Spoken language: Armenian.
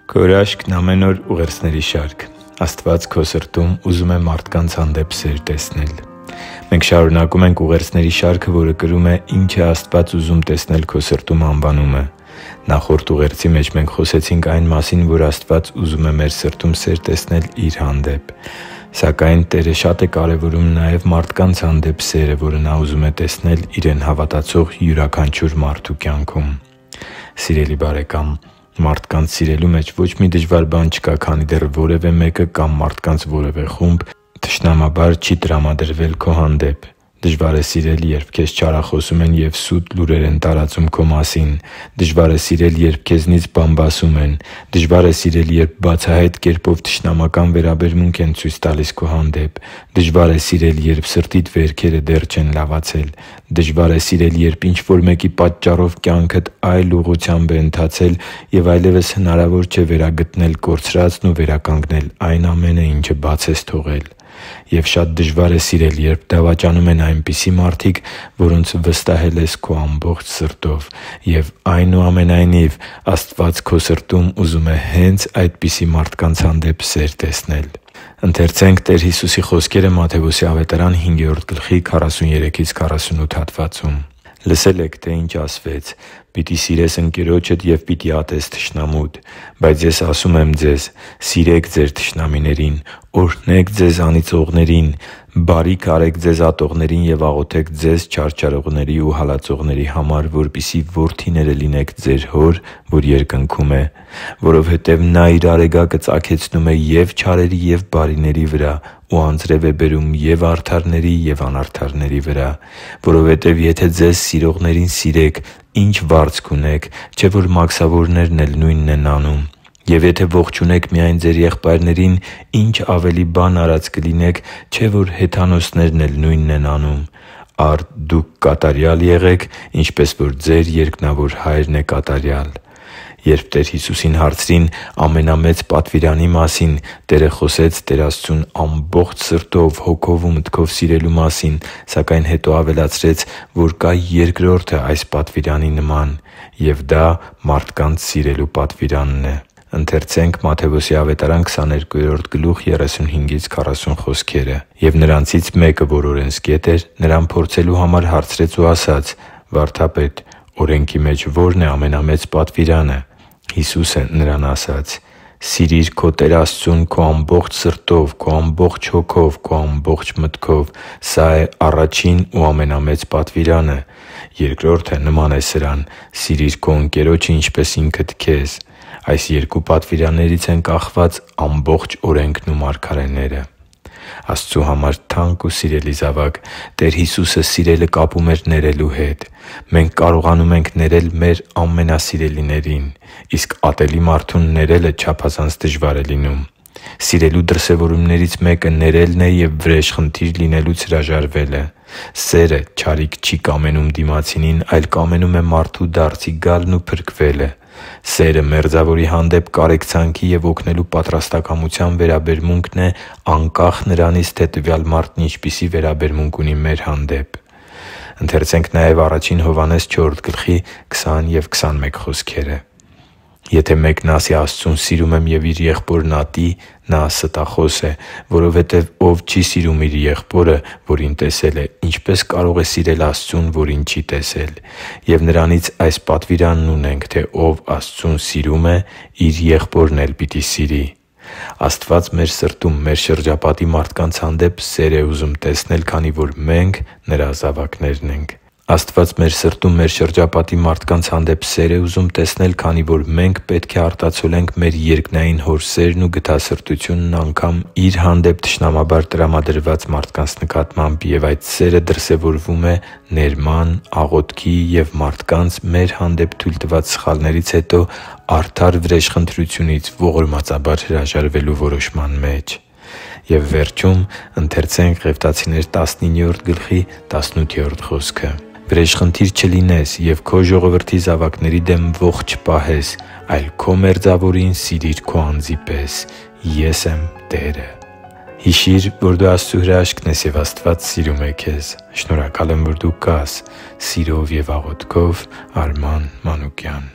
Քո հրաշքն ամեն օր ուղերձների շարք։ Աստված քո սրտում ուզում է մարդկանց հանդեպ սեր տեսնել։ Մենք շարունակում ենք ուղերձների շարքը, որը կրում է «Ինչ է Աստված ուզում տեսնել քո սրտում» անվանումը։ Նախորդ ուղերձի մեջ մենք խոսեցինք այն մասին, որ Աստված ուզում է մեր սրտում սեր տեսնել Իր հանդեպ։ Սակայն Տերը շատ է կարևորում նաև մարդկանց հանդեպ սերը, որը Նա ուզում է տեսնել Իրեն հավատացող յուրաքանչյուր մարդու կյանքում։ Սիրելի՛ բարեկամ, մարդկանց սիրելու մեջ ոչ մի դժվար բան չկա, քանի դեռ որևէ մեկը կամ մարդկանց որևէ խումբ թշնամաբար չի տրամադրվել քո հանդեպ։ Դժվար է սիրել, երբ քեզ չարախոսում են և սուտ լուրեր են տարածում քո մասին։ Դժվար է սիրել, երբ քեզնից բամբասում են։ Դժվար է սիրել, երբ բացահայտ կերպով թշնամական վերաբերմունք են ցույց տալիս քո հանդեպ։ Դժվար է սիրել, երբ սրտիդ վերքերը դեռ չեն լավացել։ Դժվար է սիրել, երբ ինչ-որ մեկի պատճառով կյանքդ այլ ուղղությամբ է ընթացել և այլևս հնարավոր չէ վերագտնել կորցրածն ու վերականգնել այն ամենը, ինչը բաց ես թողել։ Եվ շատ դժվար է սիրել, երբ դավաճանում են այնպիսի մարդիկ, որոնց վստահել ես քո ամբողջ սրտով։ Եվ այնուամենայնիվ, Աստված քո սրտում ուզում է հենց այդպիսի մարդկանց հանդեպ սեր տեսնել։ «Լսել եք, թե ինչ ասվեց. «Պիտի սիրես ընկերոջդ և պիտի ատես թշնամուդ»։ Բայց ես ասում եմ ձեզ. սիրե՛ք ձեր թշնամիներին, օրհնե՛ք ձեզ անիծողներին, բարիք արեք ձեզ ատողներին և աղոթե՛ք ձեզ չարչարողների ու հալածողների համար, որպեսզի որդիները լինեք ձեր Հոր, որ երկնքում է։ Որովհետև Նա Իր արեգակը ծագեցնում է և չարերի և բարիների վրա ու անձրև է բերում և արդարների և անարդարների վրա։ Որովհետև եթե ձեզ սիրողներին սիրեք, ի՞նչ վարձք ունեք, չէ՞ որ մաքսավորներն էլ նույնն են անում։ Եվ եթե ողջունեք միայն ձեր եղբայրներին, ի՞նչ ավելի բան արած կլինեք, չէ՞ որ հեթանոսներն էլ նույնն են անում։ Արդ դուք կատարյալ եղեք, ինչպես որ ձեր երկնավոր Հայրն է կատարյալ» Երբ Տեր Հիսուսին հարցրին ամենամեծ պատվիրանի մասին, Տերը խոսեց Տեր Աստծուն ամբողջ սրտով, հոգով ու մտքով սիրելու մասին, սակայն հետո ավելացրեց, որ կա երկրորդը այս պատվիրանի նման, և դա մարդկանց սիրելու պատվիրանն է։ «Եվ նրանցից մեկը, որ օրենսգետ էր, Նրան փորձելու համար հարցրեց ու ասաց. «Վարդապետ, օրենքի մեջ ո՞րն է ամենամեծ պատվիրանը»։ Հիսուսը նրան ասաց. «Սիրիր քո Տեր Աստծուն քո ամբողջ սրտով, քո ամբողջ հոգով, քո ամբողջ մտքով. սա է առաջին ու ամենամեծ պատվիրանը։ Երկրորդը նման է սրան. սիրիր քո ընկերոջը ինչպես ինքդ քեզ։ Այս երկու պատվիրաններից են կախված ամբողջ օրենքն ու մարգարեները» Աստծու համար թանկ ու սիրելի՛ զավակ, Տեր Հիսուսը սիրելը կապում էր ներելու հետ։ Մենք կարողանում ենք ներել մեր ամենասիրելիներին, իսկ ատելի մարդուն ներելը չափազանց դժվար է լինում։ Սիրելու դրսևորումներից մեկը ներելն է և վրեժխնդիր լինելուց հրաժարվելը։ Սերը չարիք չի կամենում դիմացինին, այլ կամենում է մարդու դարձի գալն ու փրկվելը։ Սերը մերձավորի հանդեպ կարեկցանքի և օգնելու պատրաստակամության վերաբերմունքն է, անկախ նրանից, թե տվյալ մարդն ինչպիսի վերաբերմունք ունի մեր հանդեպ։ «Եթե մեկն ասի Աստծուն սիրում եմ և իր եղբորն ատի, նա ստախոս է, որովհետև ով չի սիրում իր եղբորը, որին տեսել է, ինչպե՞ս կարող է սիրել Աստծուն, որին չի տեսել։ Եվ նրանից այս պատվիրանն ունենք, թե ով Աստծուն սիրում է, իր եղբորն էլ պիտի սիրի» Աստված մեր սրտում մեր շրջապատի մարդկանց հանդեպ սեր է ուզում տեսնել, քանի որ մենք Նրա զավակներն ենք։ Աստված մեր սրտում մեր շրջապատի մարդկանց հանդեպ սեր է ուզում տեսնել, քանի որ մենք պետք է արտացոլենք մեր երկնային Հոր սերն ու գթասրտությունն անգամ Իր հանդեպ թշնամաբար տրամադրված մարդկանց նկատմամբ, և այդ սերը դրսևորվում է ներման, աղոթքի և մարդկանց մեր հանդեպ թույլ տված սխալներից հետո արդար վրեժխնդրությունից ողորմածաբար հրաժարվելու որոշման մեջ։ «Վրեժխնդիր չլինես և քո ժողովրդի զավակների դեմ ոխ չպահես, այլ քո մերձավորին սիրիր քո անձի պես։ Ես եմ Տերը» Հիշի՛ր, որ դու Աստծո հրաշքն ես, և Աստված սիրում է քեզ։ Շնորհակալ եմ, որ դու կա՛ս։ Սիրով և աղոթքով, Արման Մանուկյան։